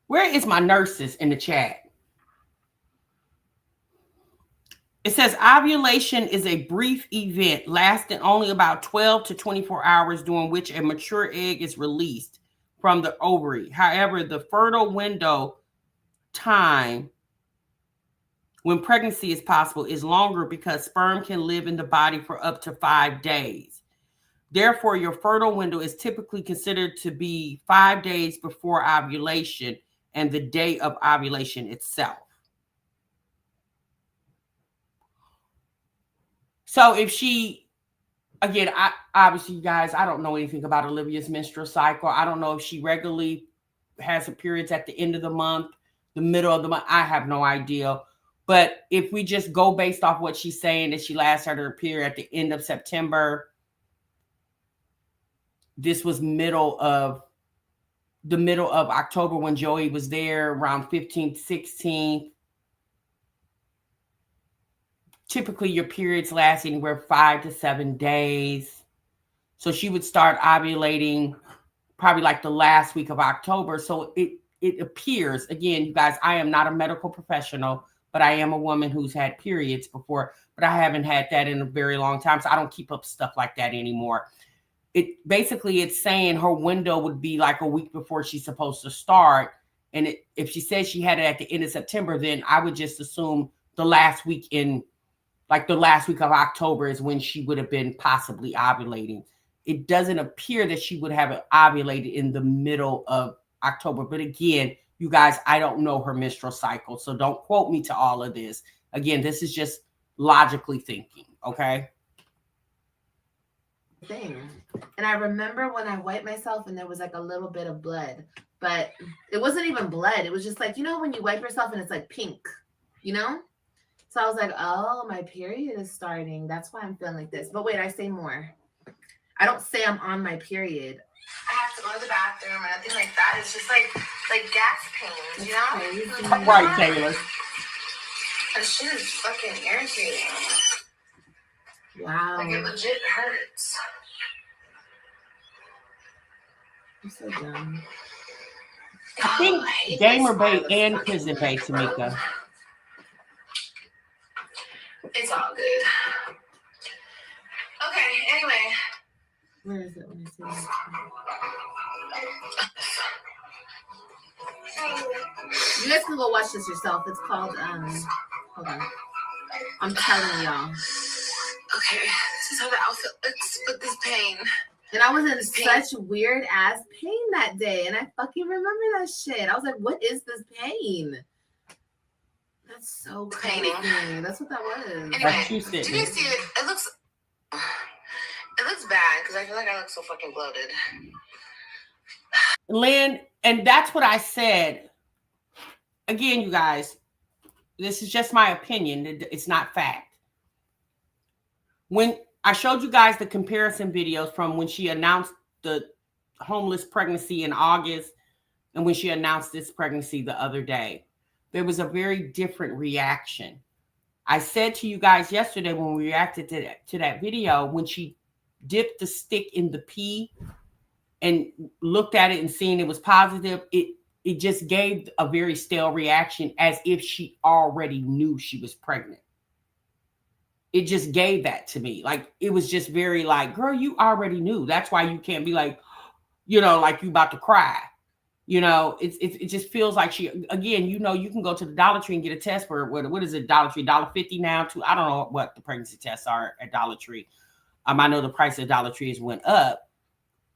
Where is my nurses in the chat? It says ovulation is a brief event lasting only about 12 to 24 hours during which a mature egg is released from the ovary. However, the fertile window time when pregnancy is possible is longer because sperm can live in the body for up to 5 days. Therefore, your fertile window is typically considered to be 5 days before ovulation and the day of ovulation itself. So if she, again, obviously, you guys, I don't know anything about Olivia's menstrual cycle. I don't know if she regularly has her periods at the end of the month, the middle of the month. I have no idea. But if we just go based off what she's saying, that she last had her period at the end of September, this was the middle of October when Joey was there, around 15th, 16th. Typically, your periods last anywhere 5 to 7 days. So she would start ovulating probably like the last week of October. So it appears, again, you guys, I am not a medical professional, but I am a woman who's had periods before, but I haven't had that in a very long time. So I don't keep up stuff like that anymore. It's saying her window would be like a week before she's supposed to start. And if she says she had it at the end of September, then I would just assume the last week of October is when she would have been possibly ovulating. It doesn't appear that she would have ovulated in the middle of October. But again, you guys, I don't know her menstrual cycle, so don't quote me to all of this. Again, this is just logically thinking, okay? Thing. And I remember when I wiped myself and there was like a little bit of blood, but it wasn't even blood. It was just like, you know, when you wipe yourself and it's like pink, you know? So I was like, oh, my period is starting. That's why I'm feeling like this. But wait, I say more. I don't say I'm on my period. I have to go to the bathroom or nothing like that. It's just like gas pains, you know? Like, right, Taylor. And shit is fucking irritating. Wow. Like it legit hurts. I'm so dumb. I think gamer bait and prison bait, Tamika. It's all good. Okay, anyway. Where is it? Let me see. You guys can go watch this yourself. It's called, hold on. I'm telling y'all. Okay, this is how the outfit looks with this pain. And I was in such weird ass pain that day. And I fucking remember that shit. I was like, what is this pain? That's so crazy. That's what that was. Anyway, do you guys see it? It looks bad because I feel like I look so fucking bloated. Lynn, and that's what I said. Again, you guys, this is just my opinion. It's not fact. When I showed you guys the comparison videos from when she announced the homeless pregnancy in August and when she announced this pregnancy the other day, there was a very different reaction. I said to you guys yesterday when we reacted to that video, when she dipped the stick in the pee and looked at it and seeing it was positive, it just gave a very stale reaction as if she already knew she was pregnant. It just gave that to me. Like, it was just very like, girl, you already knew. That's why you can't be like, you know, like you about to cry. You know, it just feels like she, again, you know, you can go to the Dollar Tree and get a test for what is it, Dollar Tree, $1.50 now to, I don't know what the pregnancy tests are at Dollar Tree. I know the price of Dollar Trees went up,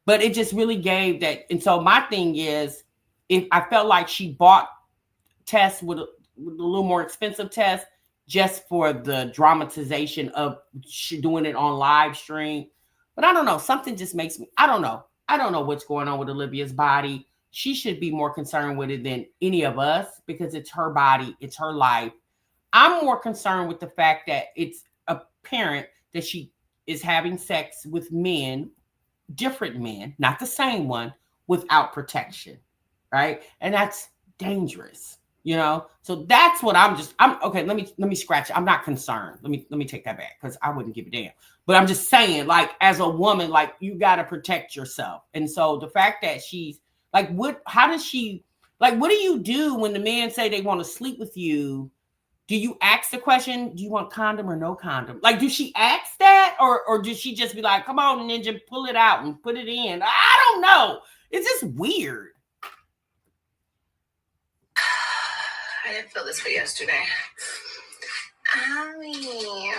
but it just really gave that. And so my thing is, if I felt like she bought tests with a little more expensive test just for the dramatization of she doing it on live stream. But I don't know, something just makes me, I don't know what's going on with Olivia's body. She should be more concerned with it than any of us because it's her body, it's her life. I'm more concerned with the fact that it's apparent that she is having sex with men, different men, not the same one, without protection, right? And that's dangerous, you know? So that's what I'm okay, let me scratch it. I'm not concerned. Let me take that back because I wouldn't give a damn. But I'm just saying, like, as a woman, like, you got to protect yourself. And so the fact that she's like, how does she, like, what do you do when the men say they want to sleep with you? Do you ask the question, do you want condom or no condom? Like, do she ask that? Or does she just be like, come on, ninja, pull it out and put it in? I don't know. It's just weird. I didn't feel this way yesterday. Owie.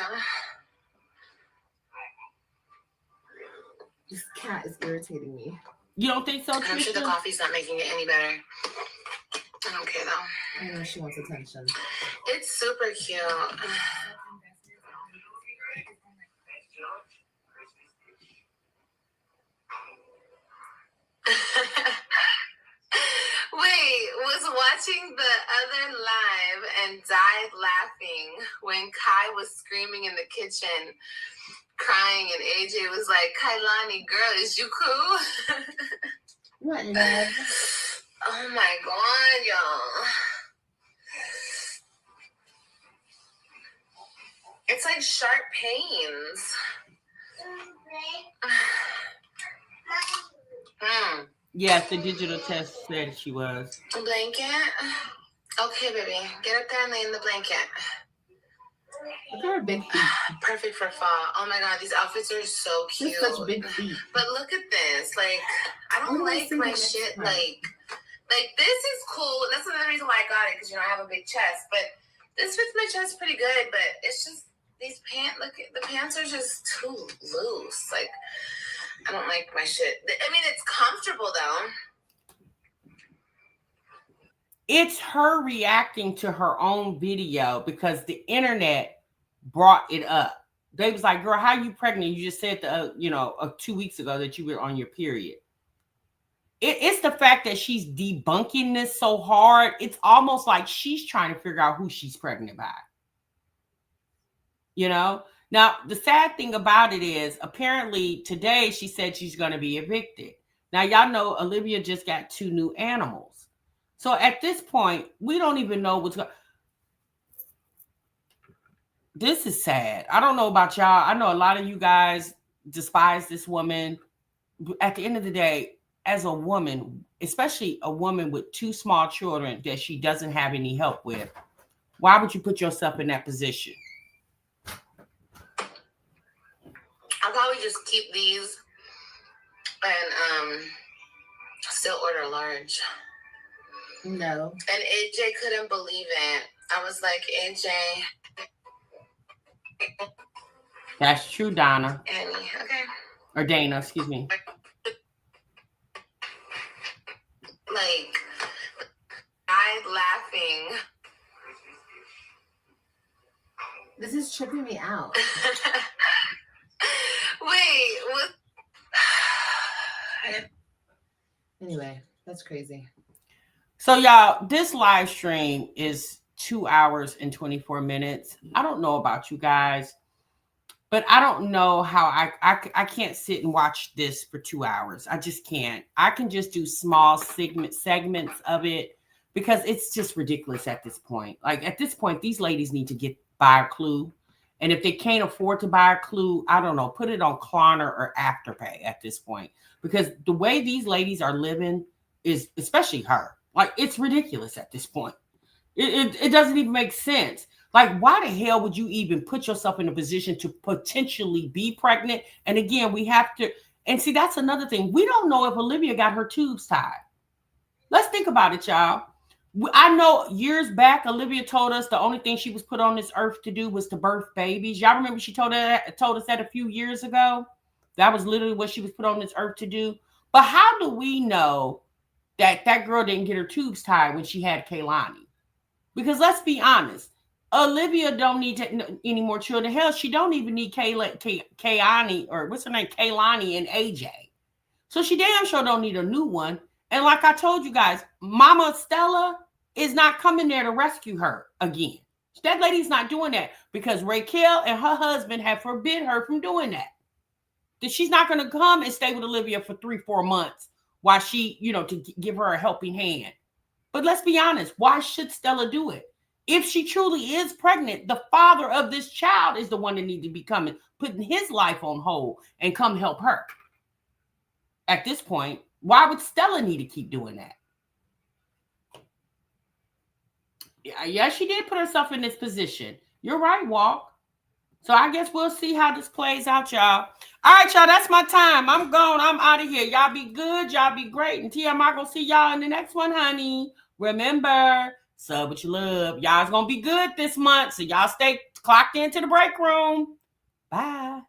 This cat is irritating me. You don't think so, Trisha? I'm sure the coffee's not making it any better. I don't care, though. I know she wants attention. It's super cute. Wait, was watching the other live and died laughing when Kai was screaming in the kitchen, crying, and AJ was like, Kailani, girl, is you cool? What, love? Oh my God, y'all. It's like sharp pains. Yes, the digital test said she was. A blanket? Okay, baby. Get up there and lay in the blanket. Look at her big feet. Perfect for fall. Oh my god, these outfits are so cute. Such big feet. But look at this. Like, I don't like my shit. Like this is cool. That's another reason why I got it, because you know I have a big chest. But this fits my chest pretty good. But it's just these pants. Look, the pants are just too loose. Like, I don't like my shit. I mean, it's comfortable though. It's her reacting to her own video because the internet brought it up. They was like, girl, how you pregnant? You just said 2 weeks ago that you were on your period. It's the fact that she's debunking this so hard. It's almost like she's trying to figure out who she's pregnant by. You know? Now, the sad thing about it is, apparently today she said she's going to be evicted. Now, y'all know Olivia just got 2 new animals. So at this point, we don't even know what's going. This is sad. I don't know about y'all. I know a lot of you guys despise this woman. At the end of the day, as a woman, especially a woman with 2 small children that she doesn't have any help with, why would you put yourself in that position? I'll probably just keep these and still order large. No. And AJ couldn't believe it. I was like, AJ. That's true, Donna. Annie, okay. Or Dana, excuse me. Like, I laughing. This is tripping me out. Wait, what? Anyway, that's crazy. So, y'all, this live stream is 2 hours and 24 minutes. I don't know about you guys, but I don't know how I can't sit and watch this for 2 hours. I just can't. I can just do small segments of it because it's just ridiculous at this point. Like, at this point, these ladies need to buy a Clue. And if they can't afford to buy a Clue, I don't know, put it on Klarna or Afterpay at this point. Because the way these ladies are living is, especially her, like, it's ridiculous at this point. It doesn't even make sense. Like, why the hell would you even put yourself in a position to potentially be pregnant? And again, we have to, and see, that's another thing. We don't know if Olivia got her tubes tied. Let's think about it, y'all. I know years back, Olivia told us the only thing she was put on this earth to do was to birth babies. Y'all remember she told us that a few years ago? That was literally what she was put on this earth to do. But how do we know that girl didn't get her tubes tied when she had Kaylani? Because let's be honest, Olivia don't need any more children. Hell, she don't even need Kaylani, or what's her name, Kaylani and AJ. So she damn sure don't need a new one. And like I told you guys, Mama Stella is not coming there to rescue her again. That lady's not doing that because Raquel and her husband have forbid her from doing that. That she's not going to come and stay with Olivia for 3-4 months while she, to give her a helping hand. But let's be honest, why should Stella do it? If she truly is pregnant, the father of this child is the one that needs to be coming, putting his life on hold and come help her. At this point, why would Stella need to keep doing that? Yeah, she did put herself in this position. You're right, Walk. So I guess we'll see how this plays out, y'all. All right, y'all, that's my time. I'm gone. I'm out of here. Y'all be good. Y'all be great. And TM, I'm going to see y'all in the next one, honey. Remember, sub what you love. Y'all's going to be good this month. So y'all stay clocked into the break room. Bye.